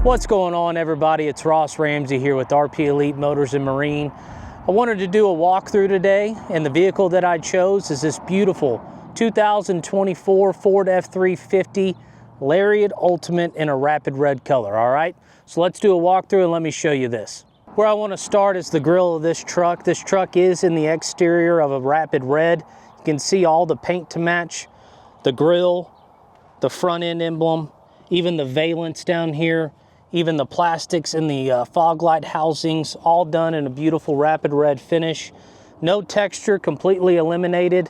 What's going on, everybody? It's Ross Ramsey here with RP Elite Motors and Marine. I wanted to do a walkthrough today, and the vehicle that I chose is this beautiful 2024 Ford F350 Lariat Ultimate in a rapid red color. All right, so let's do a walkthrough and let me show you this. Where I want to start is the grille of this truck. This truck is in the exterior of a rapid red. You can see all the paint to match, the grille, the front end emblem, even the valence down here, even the plastics and the fog light housings, all done in a beautiful rapid red finish. No texture, completely eliminated.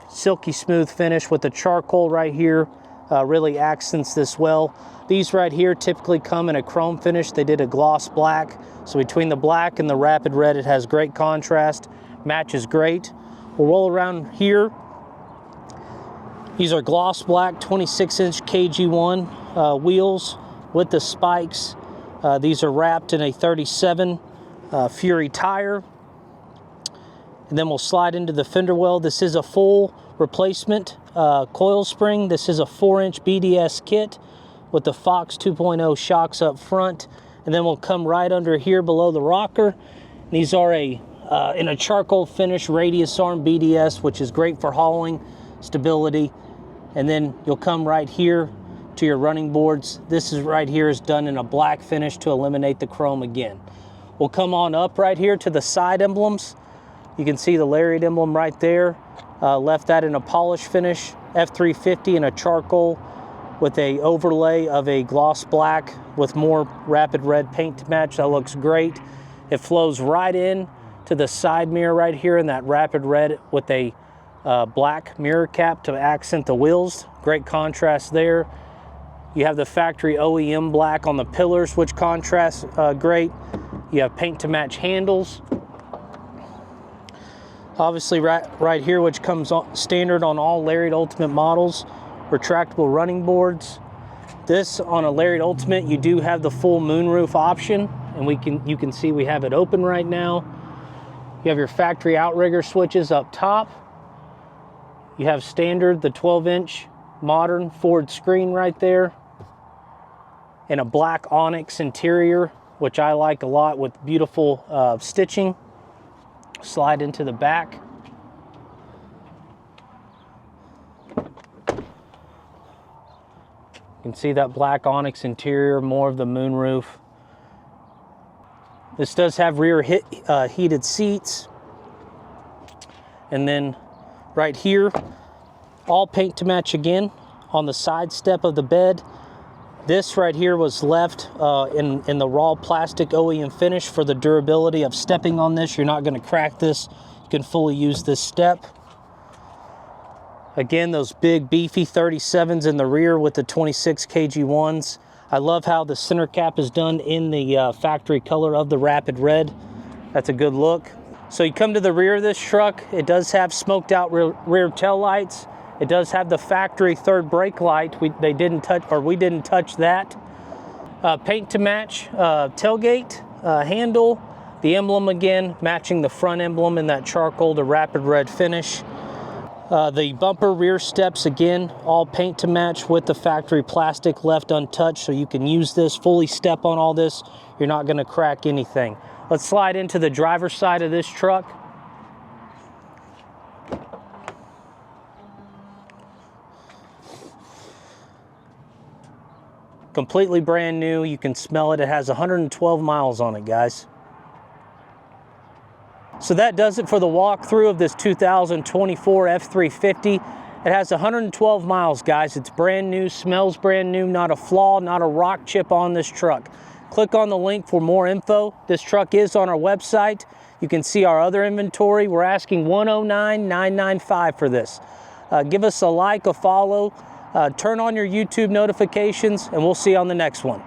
Silky smooth finish with the charcoal right here. Really accents this well. These right here typically come in a chrome finish. They did a gloss black. So between the black and the rapid red, it has great contrast, matches great. We'll roll around here. These are gloss black 26-inch KG1 wheels with the spikes. These are wrapped in a 37 Fury tire. And then we'll slide into the fender well. This is a full replacement coil spring. This is a 4-inch BDS kit with the Fox 2.0 shocks up front. And then we'll come right under here below the rocker. These are in a charcoal finish radius arm BDS, which is great for hauling, stability. And then you'll come right here to your running boards. This is right here is done in a black finish to eliminate the chrome again. We'll come on up right here to the side emblems. You can see the Lariat emblem right there. Left that in a polish finish, F350 in a charcoal with a overlay of a gloss black with more rapid red paint to match. That looks great. It flows right in to the side mirror right here in that rapid red with a black mirror cap to accent the wheels. Great contrast there. You have the factory OEM black on the pillars, which contrasts great. You have paint to match handles. Obviously right here, which comes on standard on all Lariat Ultimate models, retractable running boards. This on a Lariat Ultimate, you do have the full moonroof option, and you can see we have it open right now. You have your factory outrigger switches up top. You have standard, the 12-inch modern Ford screen right there, and a black onyx interior, which I like a lot with beautiful stitching. Slide into the back. You can see that black onyx interior, more of the moonroof. This does have rear heated seats. And then right here, all paint to match again on the side step of the bed. This right here was left in the raw plastic OEM finish for the durability of stepping on this. You're not going to crack this. You can fully use this step. Again, those big beefy 37s in the rear with the 26 KG1s. I love how the center cap is done in the factory color of the rapid red. That's a good look. So you come to the rear of this truck. It does have smoked out rear tail lights. It does have the factory third brake light. We didn't touch that. Paint to match tailgate handle. The emblem again matching the front emblem in that charcoal to rapid red finish. The bumper rear steps again, all paint to match with the factory plastic left untouched, so you can use this, fully step on all this. You're not going to crack anything. Let's slide into the driver's side of this truck. Completely brand new. You can smell it. It has 112 miles on it, guys. So that does it for the walkthrough of this 2024 F350. It has 112 miles, guys. It's brand new, smells brand new, not a flaw, not a rock chip on this truck. Click on the link for more info. This truck is on our website. You can see our other inventory. We're asking $109,995 for this. Give us a like, a follow. Turn on your YouTube notifications, and we'll see you on the next one.